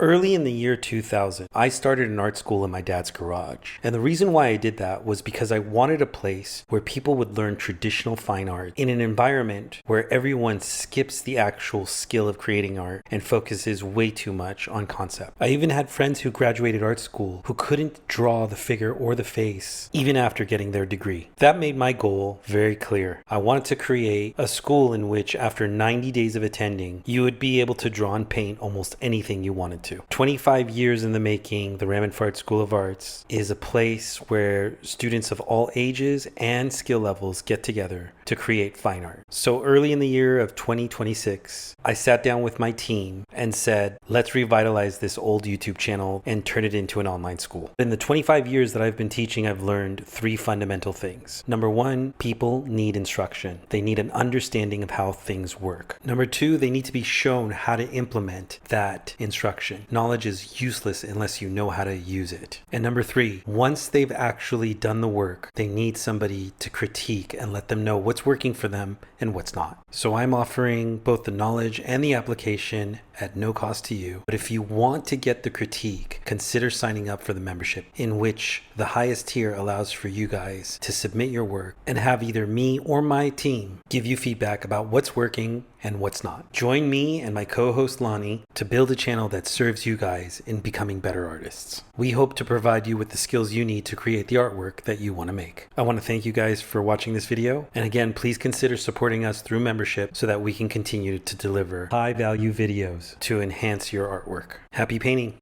Early in the year 2000, I started an art school in my dad's garage. And the reason why I did that was because I wanted a place where people would learn traditional fine art in an environment where everyone skips the actual skill of creating art and focuses way too much on concept. I even had friends who graduated art school who couldn't draw the figure or the face even after getting their degree. That made my goal very clear. I wanted to create a school in which after 90 days of attending, you would be able to draw and paint almost anything you wanted to. 25 years in the making, the Raminfard School of Arts is a place where students of all ages and skill levels get together to create fine art. So early in the year of 2026, I sat down with my team and said, let's revitalize this old YouTube channel and turn it into an online school. In the 25 years that I've been teaching, I've learned three fundamental things. Number one, people need instruction. They need an understanding of how things work. Number two, they need to be shown how to implement that instruction. Knowledge is useless unless you know how to use it. And number three, once they've actually done the work, they need somebody to critique and let them know what's working for them and what's not. So I'm offering both the knowledge and the application at no cost to you. But if you want to get the critique, consider signing up for the membership, in which the highest tier allows for you guys to submit your work and have either me or my team give you feedback about what's working and what's not. Join me and my co-host Lonnie to build a channel that serves you guys in becoming better artists. We hope to provide you with the skills you need to create the artwork that you want to make. I want to thank you guys for watching this video. And again, please consider supporting us through membership so that we can continue to deliver high value videos to enhance your artwork. Happy painting!